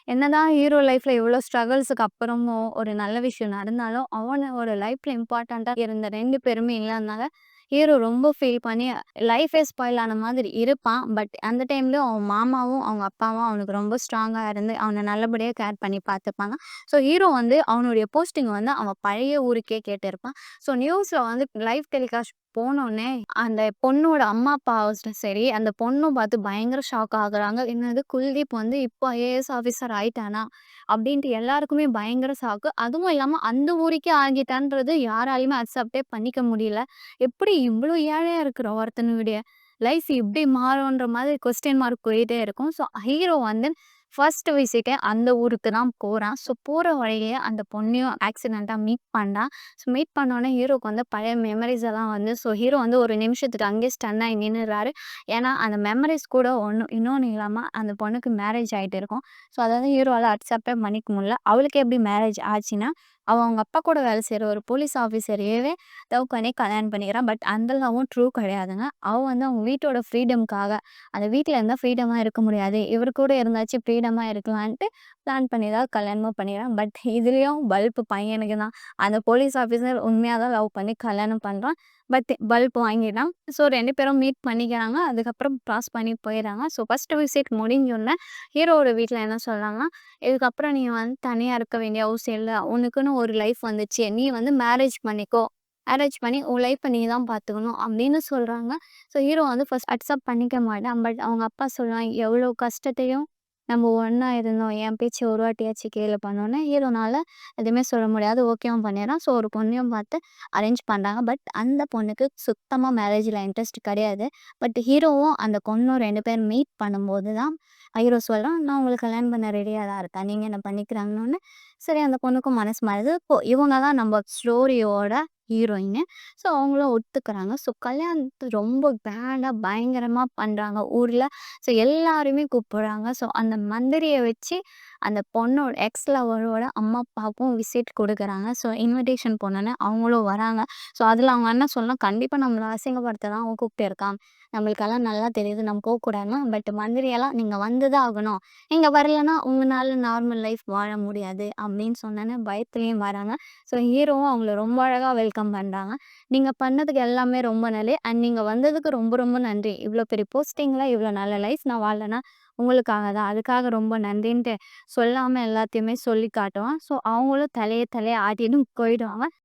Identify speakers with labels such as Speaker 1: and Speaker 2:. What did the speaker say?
Speaker 1: என்னதான் ஹீரோ லைஃப்ல இவ்ளோ ஸ்ட்ரகிள்ஸ்க்கு அப்புறமும் ஒரு நல்ல விஷயம் நடந்தாலும், அவனோட லைஃப்ல இம்பார்ட்டன்ட்டா இருந்த 2 பேருமே இல்லாதனால, ஹீரோ ரொம்ப ஃபீல் பண்ணி லைஃபே ஸ்பாயில் ஆன மாதிரி இருப்பான். பட் அந்த டைம்லயும் அவன் மாமாவும், அவங்க அப்பாவும் அவனுக்கு ரொம்ப ஸ்ட்ராங்கா இருந்து, அவன நல்லபடியா கேர் பண்ணி பார்த்துப்பாங்க. ஸோ ஹீரோ வந்து அவனுடைய போஸ்டிங் வந்து அவன் பழைய ஊருக்கே கேட்டிருப்பான். ஸோ நியூஸ்ல வந்து லைவ் டெலிகாஸ்ட் போனோனே, அந்த பொண்ணோட அம்மா, அப்பா சரி, அந்த பொண்ணும் பார்த்து பயங்கர ஷாக் ஆகுறாங்க. என்னது குல்தீப் வந்து இப்போ ஐஏஎஸ் ஆஃபீசர் ஆயிட்டானா? அப்படின்ட்டு எல்லாருக்குமே பயங்கர ஷாக்கு. அதுவும் இல்லாம அந்த ஊருக்கே ஆகிட்டான்றது யாராலயுமே அக்செப்டே பண்ணிக்க முடியல. எப்படி இவ்ளோ ஏழையா இருக்கிற ஒருத்தனுடைய லைஃப் இப்படி மாறும்ன்ற மாதிரி கொஸ்டின் மார்க் போயிட்டே இருக்கும். ஸோ ஹீரோ வந்து ஃபர்ஸ்ட் விசிட்டே அந்த ஊருக்கு தான் போறான். ஸோ போற வழியிலேயே அந்த பொண்ணையும் ஆக்சிடென்ட்டா மீட் பண்றான். ஸோ மீட் பண்ணோனே ஹீரோக்கு வந்து பழைய மெமரீஸ் எல்லாம் வந்து ஸோ ஹீரோ வந்து ஒரு நிமிஷத்துக்கு அங்கேயே ஸ்டன் ஆயி நின்னுறாரு. ஏன்னா, அந்த மெமரீஸ் கூட இன்னொன்னு இல்லாம அந்த பொண்ணுக்கு மேரேஜ் ஆயிட்டு இருக்கும். ஸோ அத வந்து ஹீரோவால அக்செப்டே பண்ணிக்க முடியல. அவளுக்கு எப்படி மேரேஜ் ஆச்சுன்னா, அவ அவங்க அப்பா கூட வேலை செய்ற ஒரு போலீஸ் ஆஃபீசரையவே லவ் பண்ணி கல்யாணம் பண்ணிக்கிறா. பட் அந்த லவ்வும் ட்ரூ கிடையாதுங்க. அவ வந்து அவங்க வீட்டோட ஃப்ரீடம்க்காக அந்த வீட்ல இருந்தா ஃப்ரீடமா இருக்க முடியாது. இவரு கூட இருந்தாச்சும் ஃப்ரீடமா இருக்கலான்ட்டு பிளான் பண்ணி தான் கல்யாணமும் பண்ணிக்கிறான். பட் இதுலயும் பல்ப் பையனுக்கு தான். அந்த போலீஸ் ஆஃபீசர் உண்மையா தான் லவ் பண்ணி கல்யாணம் பண்றான். பட் பல்ப் வாங்கிட்டான். ஸோ 2 பேரும் மீட் பண்ணிக்கிறாங்க. அதுக்கப்புறம் கிராஸ் பண்ணி போயிர்றாங்க. ஸோ ஃபர்ஸ்ட் விசிட் முடிஞ்சோனே ஹீரோவோட வீட்ல என்ன சொல்றாங்கன்னா, "இதுக்கப்புறம் நீ வந்து தனியா இருக்க வேண்டிய அவசியம் இல்ல. உனக்குன்னு ஒரு லைஃப் வந்துச்சு. நீ வந்து மேரேஜ் பண்ணிக்கோ. மேரேஜ் பண்ணி உன் லைஃப்ப நீ தான் பார்த்துக்கணும்." அப்படின்னு சொல்றாங்க. ஸோ ஹீரோ வந்து ஃபர்ஸ்ட் அக்செப்ட் பண்ணிக்க மாட்டான். பட் அவங்க அப்பா சொல்லுவாங்க, "எவ்வளோ கஷ்டத்தையும் நம்ம ஒண்ணா இருந்தோம். என் பேச்ச ஒரு வாட்டியாச்சும் கேளு" பண்ணோனே ஹீரோனால எதுவுமே சொல்ல முடியாது. ஓகேவும் பண்ணிடுறான். ஸோ ஒரு பொண்ணையும் பார்த்து அரேஞ்ச் பண்றாங்க. பட் அந்த பொண்ணுக்கு சுத்தமா மேரேஜ்ல இன்ட்ரெஸ்ட் கிடையாது. பட் ஹீரோவும் அந்த பொண்ணும் 2 பேரும் மீட் பண்ணும்போது தான் ஹீரோ சொல்றான், "நான் உங்களுக்கு கல்யாணம் பண்ண ரெடியா தான் இருக்கேன். நீங்க என்ன பண்ணிக்கிறாங்கன்னோனே" சரி அந்த பொண்ணுக்கும் மனசு மாறுது. இப்போ இவங்க தான் நம்ம ஸ்டோரியோட ஹீரோயினு. ஸோ அவங்களும் ஒத்துக்கிறாங்க. ஸோ கல்யாணத்த ரொம்ப கிராண்டா பயங்கரமா பண்றாங்க ஊர்ல. ஸோ எல்லாருமே கூப்பிடுறாங்க. ஸோ அந்த மந்திரிய வச்சு அந்த பொண்ணோட எக்ஸ் லவரோட அம்மா, அப்பாவுக்கும் விசிட் குடுக்குறாங்க. ஸோ இன்விடேஷன் போனோனே அவங்களும் வராங்க. ஸோ அதில அவங்க அண்ணன் சொன்னா, "கண்டிப்பா நம்மள அசிங்கப்படுத்த தான் அவன் கூப்பிட்டு இருக்கான். நம்மளுக்கெல்லாம் நல்லா தெரியுது. நம்ம போக்கூடாதுன்னா, பட் மந்திரியெல்லாம் நீங்க வந்து தான் ஆகணும். நீங்க வரலன்னா உங்கனால நார்மல் லைஃப் வாழ முடியாது." அப்படின்னு சொன்னோனே பயத்துலயும் வராங்க. ஸோ ஹீரோவும் அவங்கள ரொம்ப அழகா வெல்கம் பண்றாங்க. "நீங்க பண்ணதுக்கு எல்லாமே ரொம்ப நன்றி. அண்ட் நீங்க வந்ததுக்கு ரொம்ப ரொம்ப நன்றி. இவ்ளோ பெரிய போஸ்டிங்ல இவ்ளோ நல்ல லைஃப் நான் வாழலன்னா உங்களுக்காக தான். அதுக்காக ரொம்ப நன்றின்ட்டு" சொல்லாம எல்லாத்தையுமே சொல்லி காட்டுவான். ஸோ அவங்களும் தலைய தலைய ஆட்டிட்டு போயிடுவாங்க.